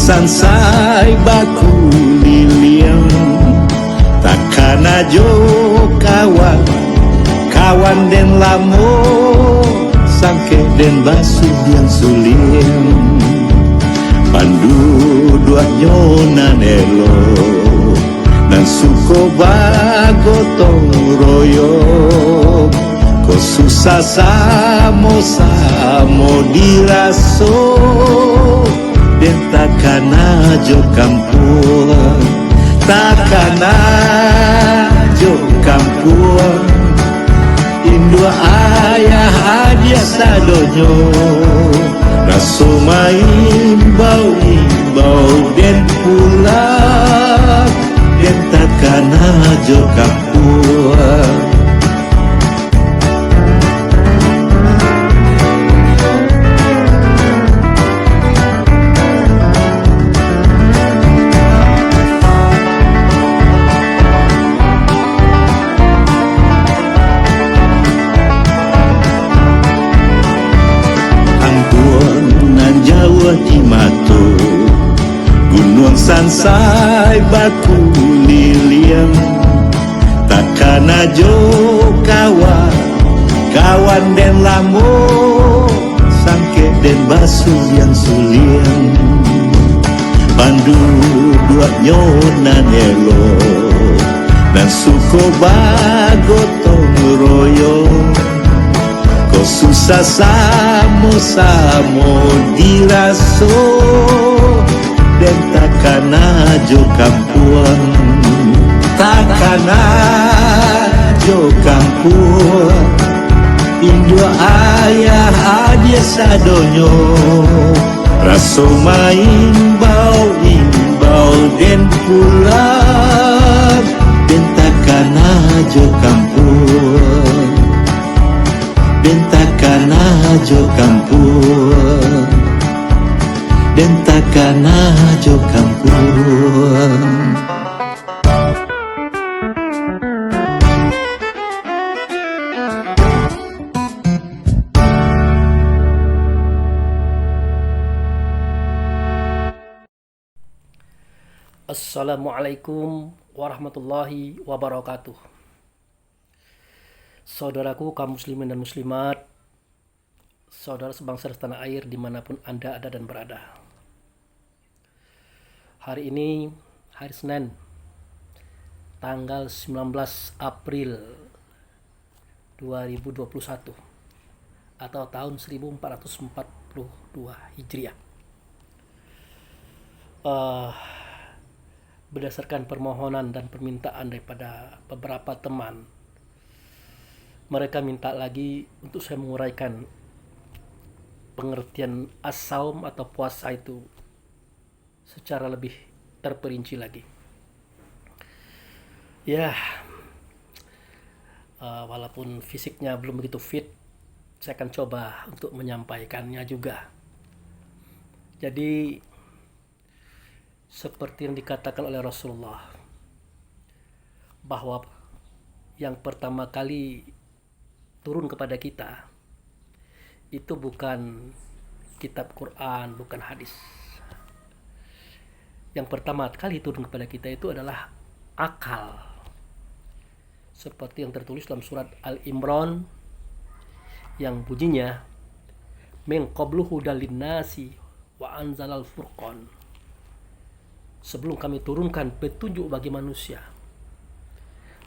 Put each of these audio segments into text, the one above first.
sansai baku liliang takkan ajo kawan kawan den lamo sangke den basudian suliang pandu dua nyona nelo dan suko bagotong royo ko susah samo diraso dan takkan ajo kampung takkan ajo kampung Indo ayah adia sadonyo raso main bau den pulang dan takkan ajo kampung Gunung sansai baku liliang takkan ajo kawan kawan den lamo sangke den basu yang suliang pandu dua nyona nelo dan suko bagotong royo ko susah samo diraso dan takkan ajo kampung takkan ajo kampung Indo ayah adia sadonyo raso main bau den pulang dan takkan ajo kampung dan takkan ajo kampung dan takkan ajo kampung Assalamualaikum warahmatullahi wabarakatuh. Saudaraku kaum muslimin dan muslimat, saudara sebangsa setanah air dimanapun Anda ada dan berada. Hari ini hari Senin tanggal 19 April 2021 atau tahun 1442 Hijriah. Berdasarkan permohonan dan permintaan daripada beberapa teman, mereka minta lagi untuk saya menguraikan pengertian as-saum atau puasa itu secara lebih terperinci lagi. Walaupun fisiknya belum begitu fit, saya akan coba untuk menyampaikannya juga. Jadi seperti yang dikatakan oleh Rasulullah, bahwa yang pertama kali turun kepada kita itu bukan kitab Quran, bukan hadis. Yang pertama kali turun kepada kita itu adalah akal, seperti yang tertulis dalam surat Al-Imran yang bunyinya min qablu hudal linnasi wa anzalal furqan. Sebelum kami turunkan petunjuk bagi manusia,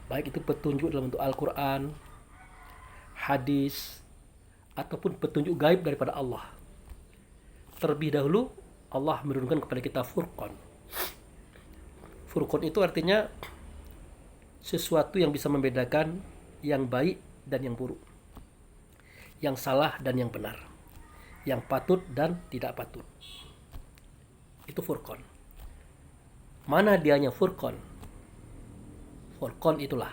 baik itu petunjuk dalam bentuk Al-Quran, hadis, ataupun petunjuk gaib daripada Allah, terlebih dahulu Allah menurunkan kepada kita Furqan. Furqan itu artinya sesuatu yang bisa membedakan yang baik dan yang buruk, yang salah dan yang benar, yang patut dan tidak patut. Itu Furqan. Mana dianya Furqan? Furqan itulah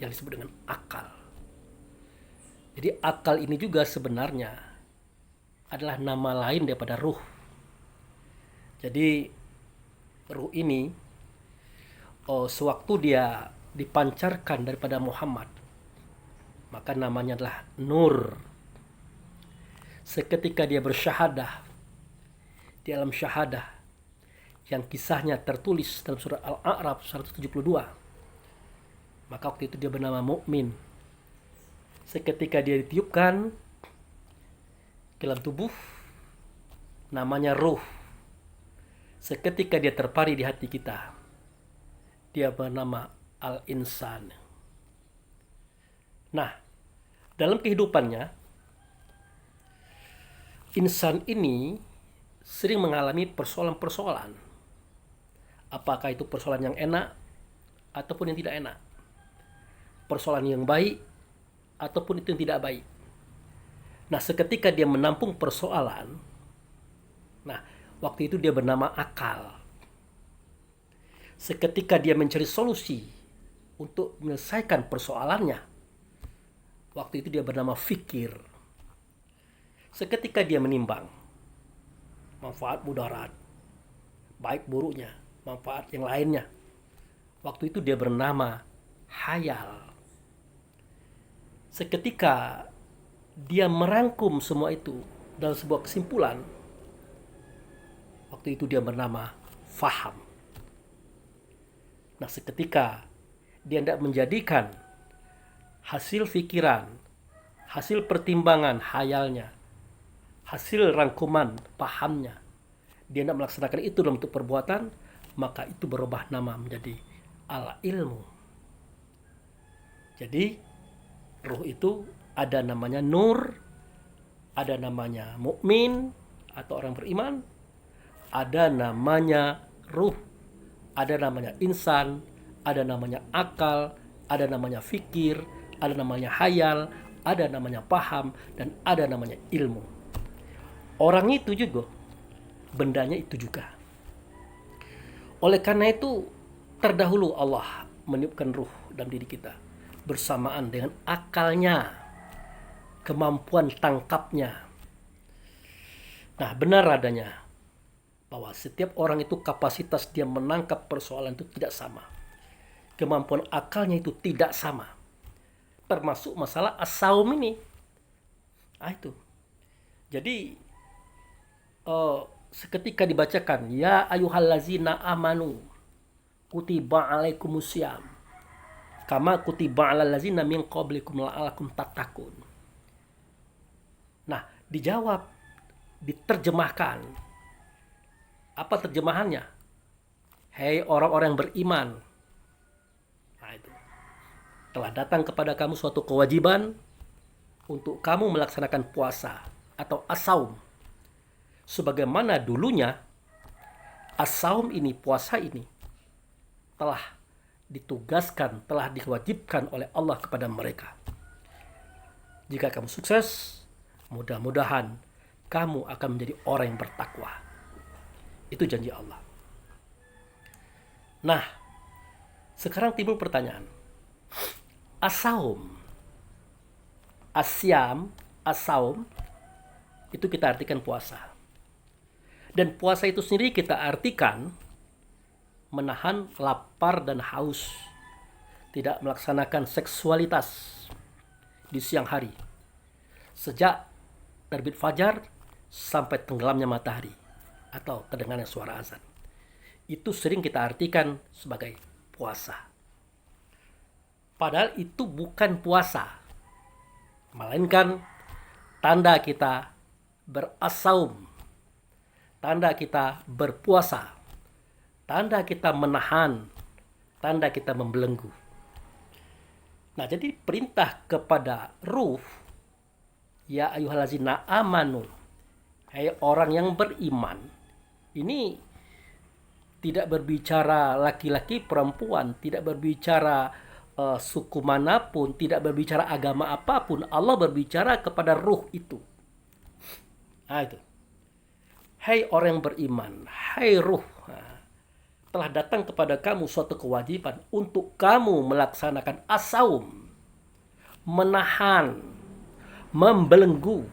yang disebut dengan akal. Jadi akal ini juga sebenarnya adalah nama lain daripada ruh. Jadi ruh ini sewaktu dia dipancarkan daripada Muhammad, maka namanya adalah nur. Seketika dia bersyahadah, di alam syahadah yang kisahnya tertulis dalam surat Al-A'raf 172. Maka waktu itu dia bernama Mukmin. Seketika dia ditiupkan ke dalam tubuh, namanya ruh. Seketika dia terpari di hati kita, dia bernama Al-Insan. Nah, dalam kehidupannya, insan ini sering mengalami persoalan-persoalan. Apakah itu persoalan yang enak ataupun yang tidak enak, persoalan yang baik ataupun itu yang tidak baik. Nah, seketika dia menampung persoalan, nah, waktu itu dia bernama akal. Seketika dia mencari solusi untuk menyelesaikan persoalannya, waktu itu dia bernama fikir. Seketika dia menimbang manfaat mudarat, baik buruknya, manfaat yang lainnya, waktu itu dia bernama hayal. Seketika dia merangkum semua itu dalam sebuah kesimpulan, waktu itu dia bernama faham. Nah, seketika dia tidak menjadikan hasil pikiran, hasil pertimbangan hayalnya, hasil rangkuman pahamnya, dia tidak melaksanakan itu dalam bentuk perbuatan, maka itu berubah nama menjadi al-ilmu. Jadi ruh itu ada namanya nur, ada namanya mukmin atau orang beriman, ada namanya ruh, ada namanya insan, ada namanya akal, ada namanya fikir, ada namanya hayal, ada namanya paham, dan ada namanya ilmu. Orang itu juga, bendanya itu juga. Oleh karena itu, terdahulu Allah meniupkan ruh dalam diri kita bersamaan dengan akalnya, kemampuan tangkapnya. Nah, benar adanya bahwa setiap orang itu kapasitas dia menangkap persoalan itu tidak sama. Kemampuan akalnya itu tidak sama. Termasuk masalah as-saum ini. Itu. Jadi seketika dibacakan, ya ayyuhallazina amanu kutiba alaikumusiyam kama kutiba alal ladzina min qablikum la'alakum tattaqun. Nah, dijawab, diterjemahkan. Apa terjemahannya? Hei orang-orang yang beriman. Nah, itu. Telah datang kepada kamu suatu kewajiban untuk kamu melaksanakan puasa atau as-saum. Sebagaimana dulunya as-saum ini, puasa ini telah ditugaskan, telah diwajibkan oleh Allah kepada mereka. Jika kamu sukses, mudah-mudahan kamu akan menjadi orang yang bertakwa. Itu janji Allah. Nah, sekarang timbul pertanyaan. As-saum, asyam, as-saum, itu kita artikan puasa. Dan puasa itu sendiri kita artikan menahan lapar dan haus, tidak melaksanakan seksualitas di siang hari, sejak terbit fajar sampai tenggelamnya matahari atau terdengarnya suara azan. Itu sering kita artikan sebagai puasa. Padahal itu bukan puasa, melainkan tanda kita berasaum, tanda kita berpuasa, tanda kita menahan, tanda kita membelenggu. Nah, jadi perintah kepada ruh, ya ayyuhallazina amanu, hai orang yang beriman, ini tidak berbicara laki-laki perempuan, tidak berbicara suku manapun, tidak berbicara agama apapun. Allah berbicara kepada ruh itu. Nah, itu. Hai orang yang beriman, hai ruh, telah datang kepada kamu suatu kewajiban untuk kamu melaksanakan as-saum, menahan, membelenggu.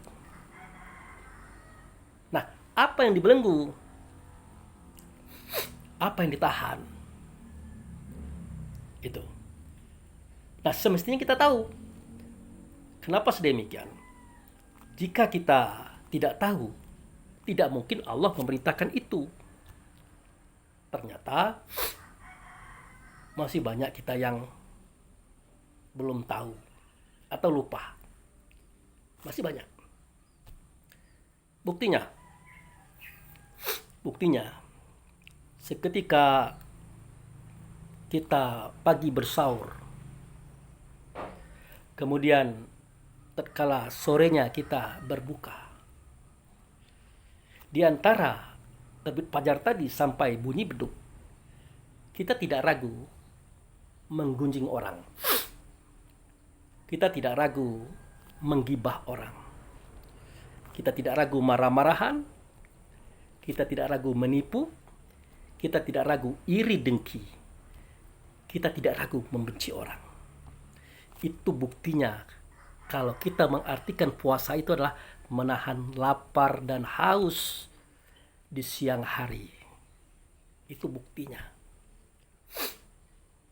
Nah, apa yang dibelenggu? Apa yang ditahan? Itu. Nah, semestinya kita tahu. Kenapa sedemikian? Jika kita tidak tahu, tidak mungkin Allah memerintahkan itu. Ternyata masih banyak kita yang belum tahu atau lupa. Masih banyak. Buktinya, seketika kita pagi bersaur, kemudian tatkala sorenya kita berbuka, di antara terbit fajar tadi sampai bunyi beduk, kita tidak ragu menggunjing orang. Kita tidak ragu menggibah orang. Kita tidak ragu marah-marahan. Kita tidak ragu menipu. Kita tidak ragu iri dengki. Kita tidak ragu membenci orang. Itu buktinya kalau kita mengartikan puasa itu adalah menahan lapar dan haus di siang hari. Itu buktinya.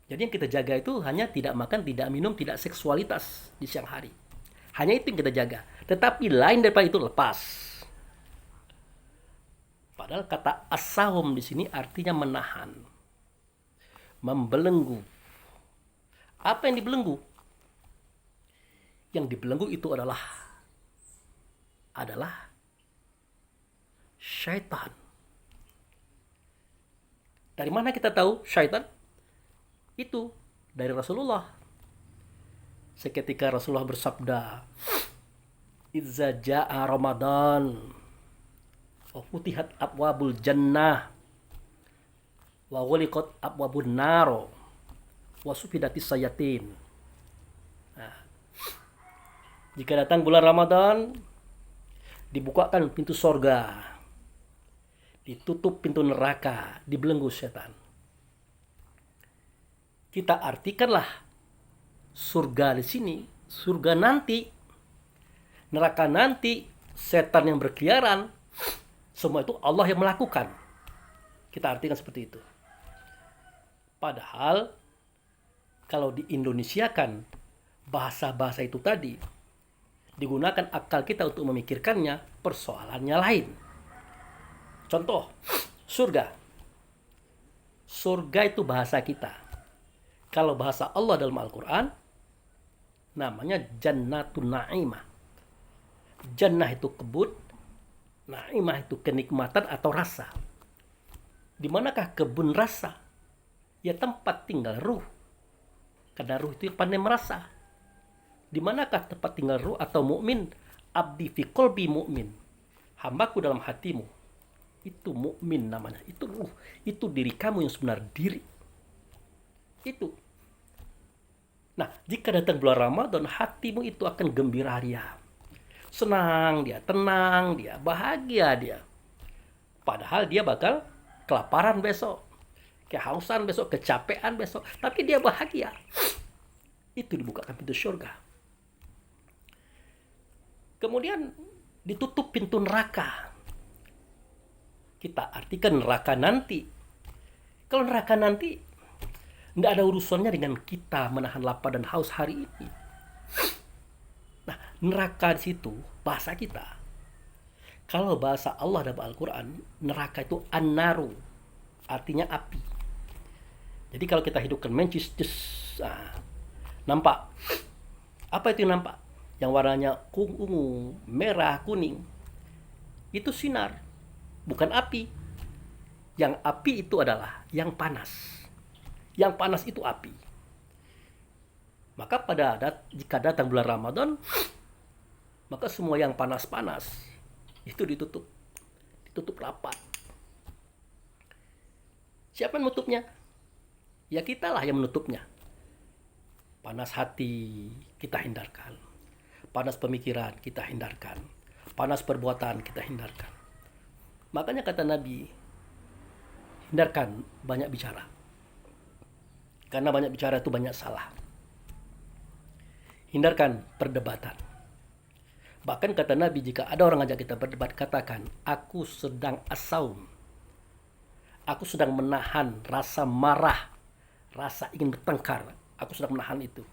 Jadi yang kita jaga itu hanya tidak makan, tidak minum, tidak seksualitas di siang hari. Hanya itu yang kita jaga. Tetapi lain daripada itu lepas. Padahal kata as-sawm di sini artinya menahan, membelenggu. Apa yang dibelenggu? Yang dibelenggu itu adalah syaitan. Dari mana kita tahu syaitan? Itu dari Rasulullah. Seketika Rasulullah bersabda, "Idza jaa Ramadan wa futihat abwabul jannah wa ghuliqat abwabun nar wa sufidatis sayatin." Nah, jika datang bulan Ramadan, dibukakan pintu sorga, ditutup pintu neraka, dibelenggu setan. Kita artikanlah surga di sini, surga nanti, neraka nanti, setan yang berkeliaran, semua itu Allah yang melakukan. Kita artikan seperti itu. Padahal kalau di Indonesiakan bahasa-bahasa itu tadi, digunakan akal kita untuk memikirkannya, persoalannya lain. Contoh, surga. Surga itu bahasa kita. Kalau bahasa Allah dalam Al-Quran, namanya Jannatun Na'imah. Jannah itu kebun, Na'imah itu kenikmatan atau rasa. Di manakah kebun rasa? Ya tempat tinggal ruh. Karena ruh itu yang pandai merasa. Di manakah tempat tinggal ruh atau mukmin? Abdi fi qalbi mu'min. Hambaku dalam hatimu. Itu mukmin namanya. Itu ruh. Itu diri kamu yang sebenar diri. Itu. Nah, jika datang bulan Ramadan, hatimu itu akan gembira ria. Senang dia, tenang dia, bahagia dia. Padahal dia bakal kelaparan besok, kehausan besok, kecapean besok. Tapi dia bahagia. Itu dibukakan pintu surga. Kemudian ditutup pintu neraka. Kita artikan neraka nanti. Kalau neraka nanti, tidak ada urusannya dengan kita menahan lapar dan haus hari ini. Nah, neraka di situ bahasa kita. Kalau bahasa Allah dalam Al-Quran, neraka itu an-naru, artinya api. Jadi kalau kita hidupkan mencis, nampak. Apa itu yang nampak? Yang warnanya ungu, merah, kuning. Itu sinar, bukan api. Yang api itu adalah yang panas. Yang panas itu api. Maka jika datang bulan Ramadan, maka semua yang panas-panas itu ditutup. Ditutup rapat. Siapa yang menutupnya? Ya kitalah yang menutupnya. Panas hati kita hindarkan. Panas pemikiran kita hindarkan. Panas perbuatan kita hindarkan. Makanya kata Nabi, hindarkan banyak bicara. Karena banyak bicara itu banyak salah. Hindarkan perdebatan. Bahkan kata Nabi, jika ada orang ajak kita berdebat, katakan, aku sedang as-sawm. Aku sedang menahan rasa marah, rasa ingin bertengkar. Aku sedang menahan itu.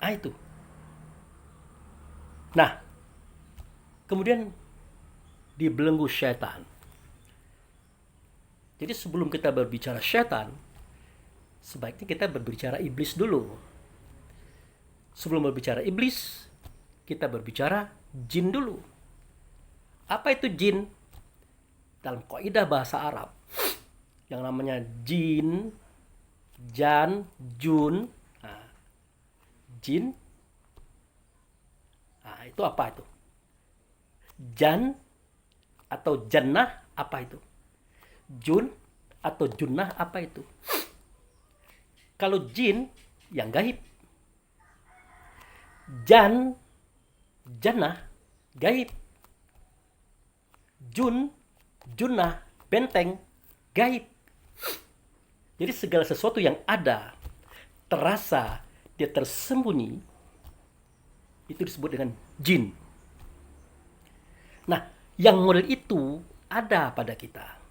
Itu. Nah, kemudian dibelenggu syaitan. Jadi sebelum kita berbicara syaitan, sebaiknya kita berbicara iblis dulu. Sebelum berbicara iblis, kita berbicara jin dulu. Apa itu jin? Dalam kaidah bahasa Arab, yang namanya jin, jan, jun. Nah, jin, nah, itu apa itu? Jan atau jannah, apa itu? Jun atau junnah, apa itu? Kalau jin, yang gaib. Jan, jannah, gaib. Jun, junnah, benteng, gaib. Jadi segala sesuatu yang ada, terasa, dia tersembunyi, itu disebut dengan jin. Nah, yang model itu ada pada kita.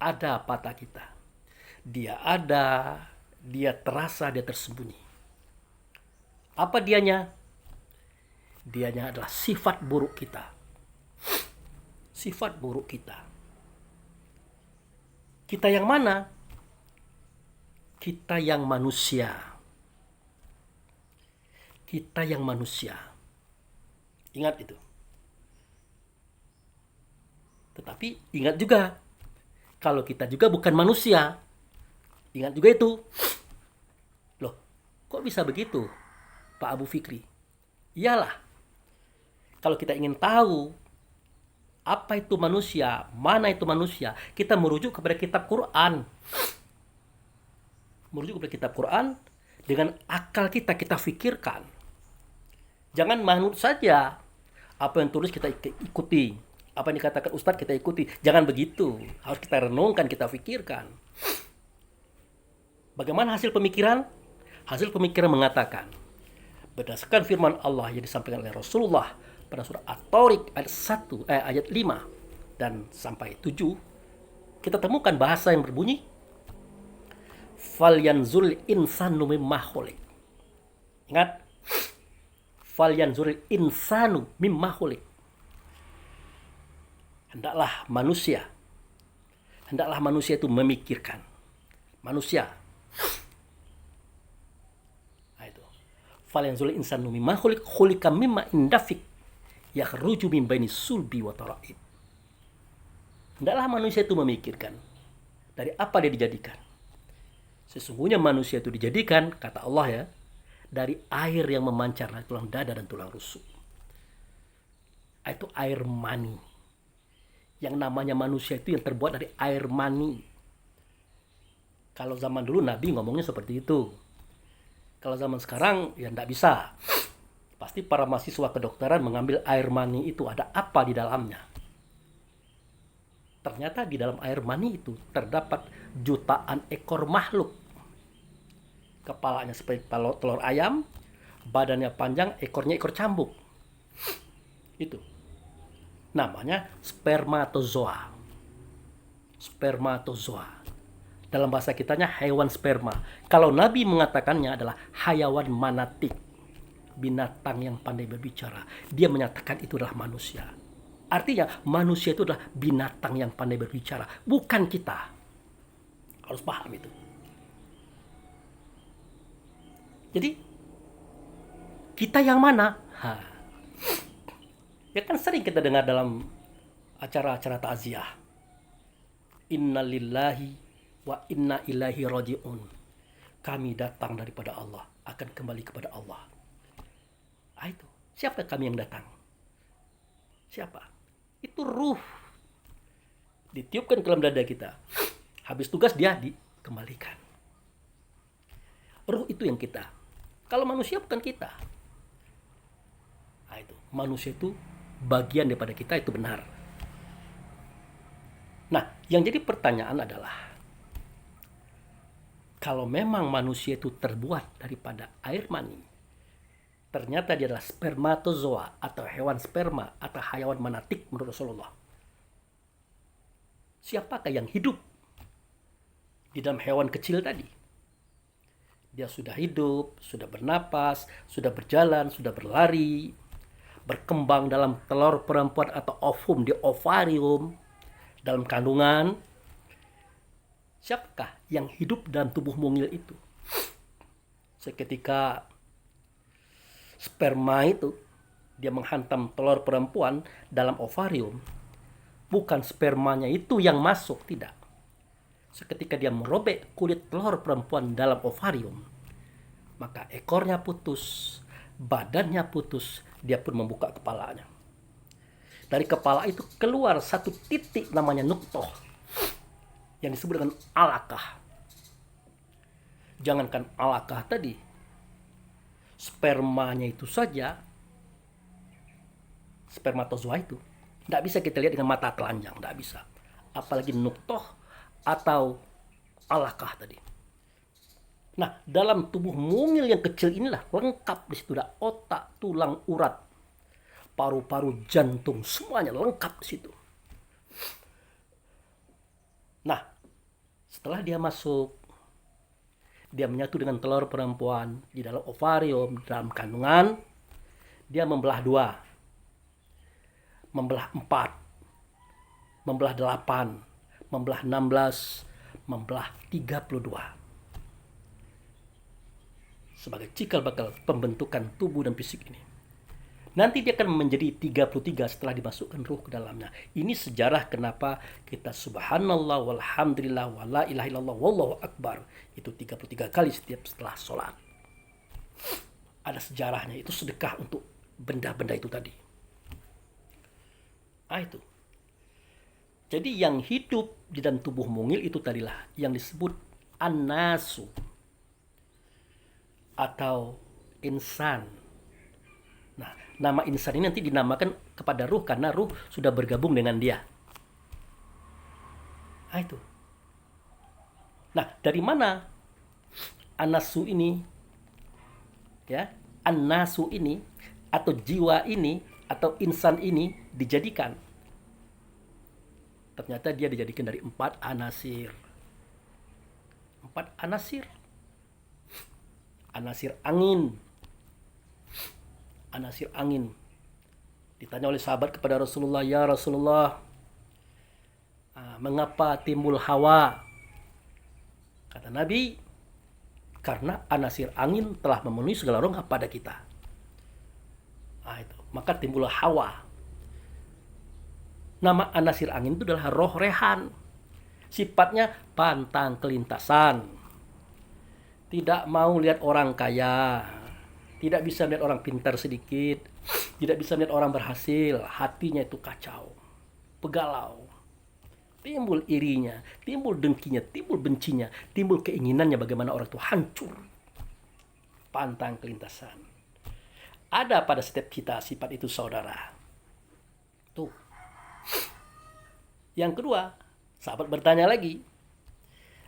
Ada pada kita. Dia ada, dia terasa, dia tersembunyi. Apa dianya? Dianya adalah sifat buruk kita. Sifat buruk kita. Kita yang mana? Kita yang manusia. Kita yang manusia. Ingat itu. Tetapi ingat juga, kalau kita juga bukan manusia. Ingat juga itu. Loh, kok bisa begitu, Pak Abu Fikri? Iyalah, kalau kita ingin tahu apa itu manusia, mana itu manusia, kita merujuk kepada kitab Quran. Merujuk kepada kitab Quran, dengan akal kita, kita fikirkan. Jangan manut saja. Apa yang tulis kita ikuti. Apa yang dikatakan Ustadz kita ikuti. Jangan begitu. Harus kita renungkan, kita fikirkan. Bagaimana hasil pemikiran? Hasil pemikiran mengatakan, berdasarkan firman Allah yang disampaikan oleh Rasulullah pada surah At-Tariq ayat 5 dan sampai 7, kita temukan bahasa yang berbunyi, falyanzuril insanu mimma khuliq. Ingat, falyanzuril insanu mimma khuliq. Hendaklah manusia itu memikirkan. Manusia. Nah, itu. Falyanzuril insanu mimma khuliq, khuliqa mimma indafik yakhruju min baini sulbi wa tara'ib. Hendaklah manusia itu memikirkan dari apa dia dijadikan. Sesungguhnya manusia itu dijadikan, kata Allah ya, dari air yang memancar dari tulang dada dan tulang rusuk. Itu air mani. Yang namanya manusia itu yang terbuat dari air mani. Kalau zaman dulu Nabi ngomongnya seperti itu. Kalau zaman sekarang ya tidak bisa. Pasti para mahasiswa kedokteran mengambil air mani itu, ada apa di dalamnya. Ternyata di dalam air mani itu terdapat jutaan ekor makhluk. Kepalanya seperti telur ayam, badannya panjang, ekornya ekor cambuk. Itu namanya spermatozoa. Spermatozoa. Dalam bahasa kitanya hewan sperma. Kalau Nabi mengatakannya adalah hayawan manatik, binatang yang pandai berbicara. Dia menyatakan itu adalah manusia. Artinya manusia itu adalah binatang yang pandai berbicara, bukan kita. Harus paham itu. Jadi kita yang mana? Ya kan sering kita dengar dalam acara-acara takziah. Innalillahi wa inna ilaihi raji'un. Kami datang daripada Allah, akan kembali kepada Allah. Itu. Siapa kami yang datang? Siapa? Itu ruh. Ditiupkan ke dalam dada kita. Habis tugas dia dikembalikan. Ruh itu yang kita. Kalau manusia bukan kita. Itu. Manusia itu bagian daripada kita, itu benar. Nah, yang jadi pertanyaan adalah, kalau memang manusia itu terbuat daripada air mani, ternyata dia adalah spermatozoa atau hewan sperma atau hayawan manatik menurut Rasulullah. Siapakah yang hidup di dalam hewan kecil tadi? Dia sudah hidup, sudah bernapas, sudah berjalan, sudah berlari, berkembang dalam telur perempuan atau ovum di ovarium, dalam kandungan, Siapakah yang hidup dalam tubuh mungil itu? Seketika sperma itu dia menghantam telur perempuan dalam ovarium, bukan spermanya itu yang masuk, tidak. Seketika dia merobek kulit telur perempuan dalam ovarium, maka ekornya putus, badannya putus, dia pun membuka kepalanya. Dari kepala itu keluar satu titik namanya nuktoh, yang disebut dengan alakah. Jangankan alakah tadi, spermanya itu saja, spermatozoa itu, tidak bisa kita lihat dengan mata telanjang, tidak bisa. Apalagi nuktoh atau alakah tadi. Nah, dalam tubuh mungil yang kecil inilah lengkap di situ, ada otak, tulang, urat, paru-paru, jantung, semuanya lengkap di situ. Nah, setelah dia masuk, dia menyatu dengan telur perempuan di dalam ovarium, dalam kandungan, dia membelah 2, membelah 4, membelah 8, membelah 16, membelah 32. Sebagai cikal bakal pembentukan tubuh dan fisik ini. Nanti dia akan menjadi 33 setelah dimasukkan ruh ke dalamnya. Ini sejarah kenapa kita subhanallah walhamdulillah wala ilaha illallah wallahu akbar. Itu 33 kali setiap setelah sholat. Ada sejarahnya, itu sedekah untuk benda-benda itu tadi. Itu. Jadi yang hidup di dalam tubuh mungil itu tadilah yang disebut an-nasu atau insan. Nah, nama insan ini nanti dinamakan kepada ruh karena ruh sudah bergabung dengan dia. Itu. Nah, dari mana an-nasu ini, ya, an-nasu ini atau jiwa ini atau insan ini dijadikan? Ternyata dia dijadikan dari 4 anasir. 4 anasir. Anasir angin. Anasir angin. Ditanya oleh sahabat kepada Rasulullah, "Ya Rasulullah, mengapa timbul hawa?" Kata Nabi, "Karena anasir angin telah memenuhi segala rongga pada kita." Itu. Maka timbul hawa. Nama anasir angin itu adalah roh rehan. Sifatnya pantang kelintasan. Tidak mau lihat orang kaya. Tidak bisa melihat orang pintar sedikit. Tidak bisa melihat orang berhasil. Hatinya itu kacau. Pegalau. Timbul irinya. Timbul dengkinya. Timbul bencinya. Timbul keinginannya bagaimana orang itu hancur. Pantang kelintasan. Ada pada setiap kita sifat itu, saudara. Tuh. Yang kedua, sahabat bertanya lagi.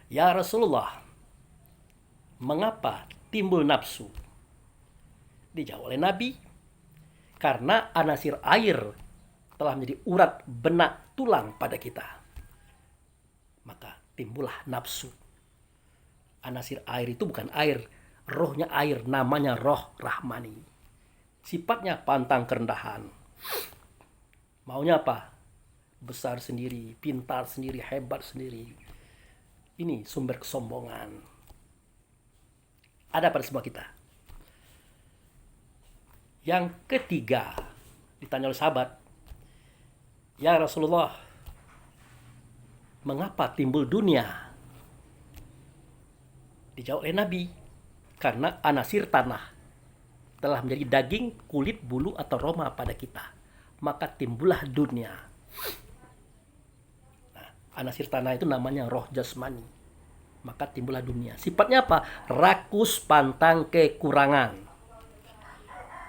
"Ya Rasulullah, mengapa timbul nafsu?" Dijawab oleh Nabi, karena anasir air telah menjadi urat benak tulang pada kita. Maka timbullah nafsu. Anasir air itu bukan air, rohnya air, namanya roh rahmani. Sifatnya pantang kerendahan. Maunya apa? Besar sendiri, pintar sendiri, hebat sendiri. Ini sumber kesombongan. Ada pada semua kita. Yang ketiga, ditanya oleh sahabat, "Ya Rasulullah, mengapa timbul dunia?" Dijawab oleh Nabi, karena anasir tanah telah menjadi daging, kulit, bulu atau roma pada kita. Maka timbullah dunia. Nah, anasir tanah itu namanya roh jasmani. Maka timbullah dunia. Sifatnya apa? Rakus, pantang, kekurangan.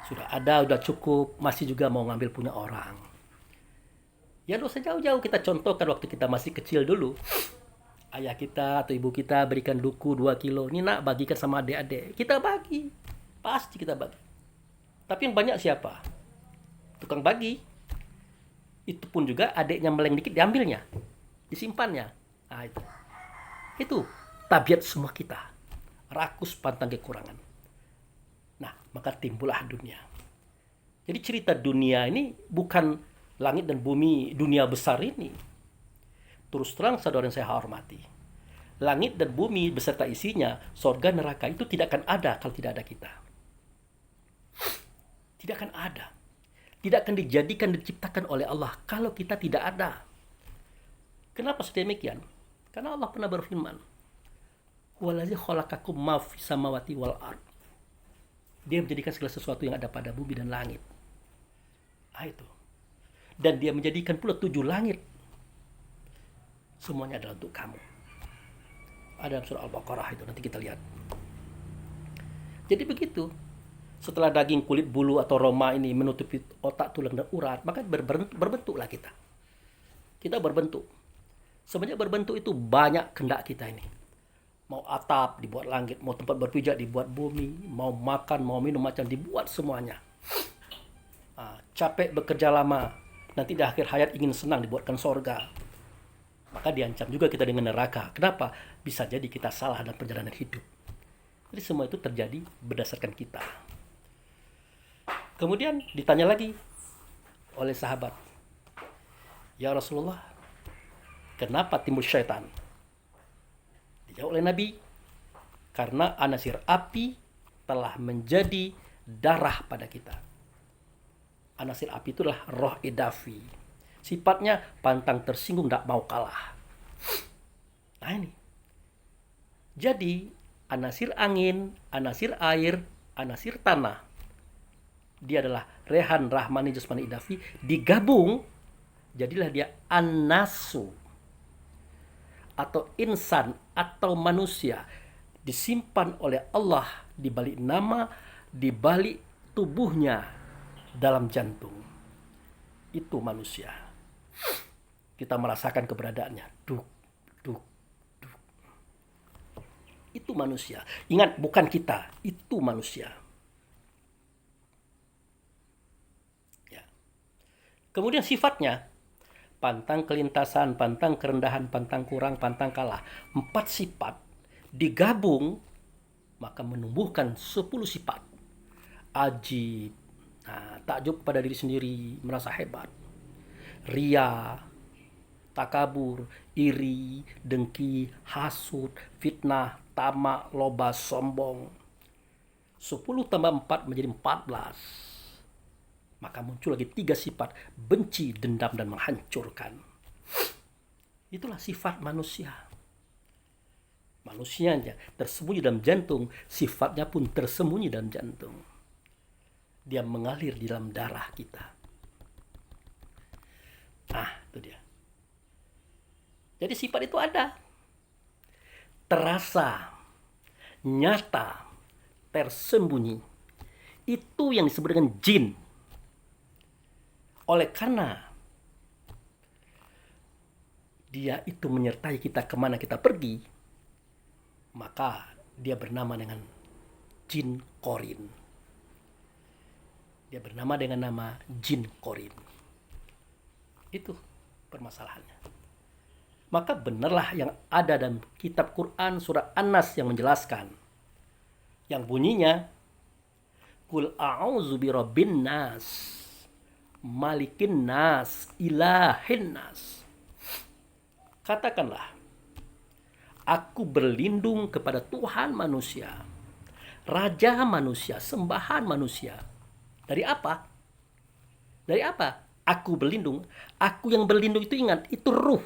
Sudah ada, sudah cukup, masih juga mau ngambil punya orang. Ya nggak usah jauh-jauh, kita contohkan waktu kita masih kecil dulu. Ayah kita atau ibu kita berikan duku 2 kilo. "Ini nak, bagikan sama adik-adik." Kita bagi. Pasti kita bagi. Tapi yang banyak siapa? Tukang bagi. Itu pun juga adiknya meleng dikit diambilnya. Disimpannya. Nah itu. Itu tabiat semua kita. Rakus, pantang, kekurangan. Nah, maka timbullah dunia. Jadi cerita dunia ini bukan langit dan bumi, dunia besar ini. Terus terang saudara yang saya hormati, langit dan bumi beserta isinya, sorga neraka itu tidak akan ada kalau tidak ada kita. Tidak akan ada. Tidak akan dijadikan, diciptakan oleh Allah kalau kita tidak ada. Kenapa sedemikian? Karena Allah pernah berfirman, "Wallazi khalaqakum ma fis samawati wal ard." Dia menjadikan segala sesuatu yang ada pada bumi dan langit. Itu. Dan dia menjadikan pula 7 langit. Semuanya adalah untuk kamu. Ada dalam surah Al-Baqarah itu, nanti kita lihat. Jadi begitu. Setelah daging, kulit, bulu atau roma ini menutupi otak, tulang, dan urat, maka berbentuklah kita. Kita berbentuk. Sebenarnya berbentuk itu banyak kehendak kita ini. Mau atap dibuat langit, mau tempat berpijak dibuat bumi, mau makan, mau minum macam dibuat semuanya. Capek bekerja lama, nanti di akhir hayat ingin senang dibuatkan sorga. Maka diancam juga kita dengan neraka. Kenapa? Bisa jadi kita salah dalam perjalanan hidup. Jadi semua itu terjadi berdasarkan kita. Kemudian ditanya lagi oleh sahabat, "Ya Rasulullah, kenapa timbul syaitan?" Dijawab oleh Nabi, "Karena anasir api telah menjadi darah pada kita." Anasir api itu adalah roh idafi. Sifatnya pantang tersinggung, tidak mau kalah. Nah ini. Jadi anasir angin, anasir air, anasir tanah, dia adalah rehan, rahmani, jasmani, idafi, digabung jadilah dia an-nasu atau insan atau manusia, disimpan oleh Allah di balik nama, di balik tubuhnya, dalam jantung. Itu manusia. Kita merasakan keberadaannya. Duk, duk, duk. Itu manusia. Ingat, bukan kita. Itu manusia. Ya. Kemudian sifatnya, pantang kelintasan, pantang kerendahan, pantang kurang, pantang kalah. 4 sifat digabung, maka menumbuhkan 10 sifat. Ajib. Takjub pada diri sendiri, merasa hebat. Ria, takabur, iri, dengki, hasud, fitnah, tamak, loba, sombong. 10 tambah 4 menjadi 14. Maka muncul lagi 3 sifat, benci, dendam, dan menghancurkan. Itulah sifat manusia. Manusianya tersembunyi dalam jantung, sifatnya pun tersembunyi dalam jantung. Dia mengalir di dalam darah kita. Itu dia. Jadi sifat itu ada. Terasa, nyata, tersembunyi. Itu yang disebut dengan jin. Oleh karena dia itu menyertai kita kemana kita pergi, maka dia bernama dengan jin korin. Dia bernama dengan nama jin korin. Itu permasalahannya. Maka benarlah yang ada dalam kitab Quran surah An-Nas yang menjelaskan, yang bunyinya, "Qul a'udzu birabbin nas, malikin nas, ilahin nas." Katakanlah, aku berlindung kepada Tuhan manusia, Raja manusia, sembahan manusia. Dari apa? Dari apa? Aku berlindung. Aku yang berlindung itu, ingat, itu ruh.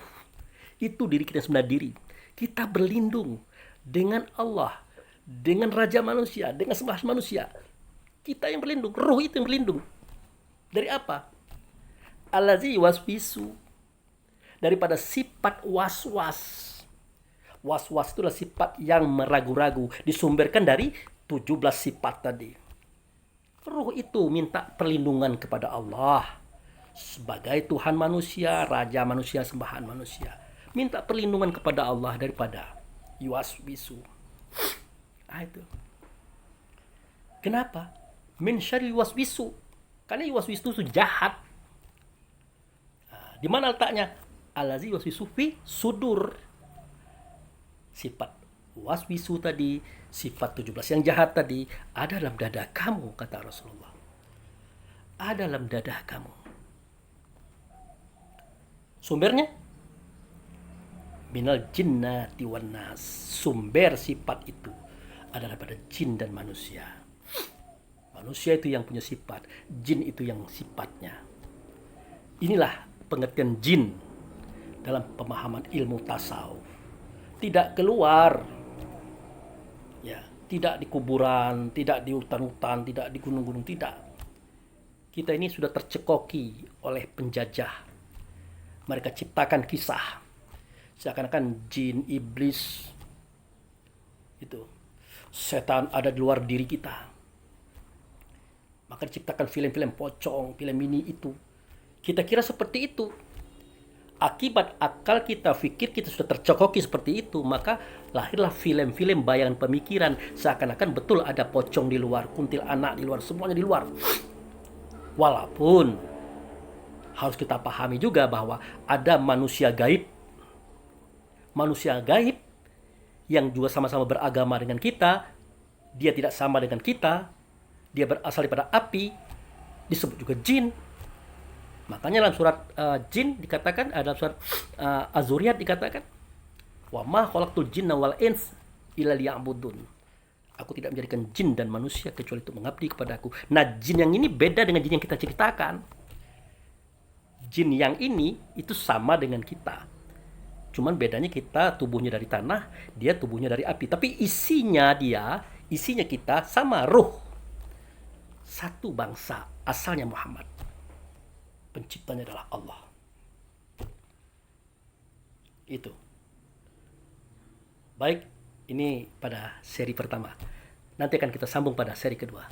Itu diri kita sebenarnya diri. Kita berlindung dengan Allah, dengan Raja manusia, dengan sembahan manusia. Kita yang berlindung. Ruh itu yang berlindung. Dari apa? Allazi waswisu. Daripada sifat was-was. Was-was itu adalah sifat yang meragu-ragu. Disumberkan dari 17 sifat tadi. Ruh itu minta perlindungan kepada Allah sebagai Tuhan manusia, Raja manusia, sembahan manusia. Minta perlindungan kepada Allah daripada yuwaswisu. Itu. Kenapa? Min syarri yuwaswisu. Karena yuwaswisu itu jahat. Di mana letaknya? Allazi yuwaswisu fi sudur. Sifat waswisu tadi, sifat 17 yang jahat tadi, ada dalam dada kamu, kata Rasulullah. Ada dalam dada kamu. Sumbernya? minal jinnati wan nas. Sumber sifat itu adalah pada jin dan manusia. Manusia itu yang punya sifat, jin itu yang sifatnya. Inilah pengertian jin dalam pemahaman ilmu tasawuf. Tidak keluar, ya, tidak di kuburan, tidak di hutan-hutan, tidak di gunung-gunung, tidak. Kita ini sudah tercekoki oleh penjajah. Mereka ciptakan kisah seakan-akan jin, iblis, itu setan ada di luar diri kita. Maka diciptakan film-film pocong, film ini itu. Kita kira seperti itu. Akibat akal kita pikir kita sudah tercekoki seperti itu, maka lahirlah film-film bayangan pemikiran seakan-akan betul ada pocong di luar, kuntilanak di luar, semuanya di luar. Walaupun harus kita pahami juga bahwa ada manusia gaib. Manusia gaib yang juga sama-sama beragama dengan kita, dia tidak sama dengan kita, dia berasal daripada api, disebut juga jin. Makanya dalam surat jin dikatakan, ada surat Az-Zuriyat dikatakan, wa ma khalaqtul jinna wal ins illa liya'budun. Aku tidak menjadikan jin dan manusia kecuali untuk mengabdi kepadaku. Nah, jin yang ini beda dengan jin yang kita ceritakan. Jin yang ini itu sama dengan kita. Cuman bedanya kita tubuhnya dari tanah, dia tubuhnya dari api. Tapi isinya kita sama, ruh. Satu bangsa, asalnya Muhammad. Penciptanya adalah Allah. Itu. Baik, ini pada seri pertama. Nanti akan kita sambung pada seri kedua.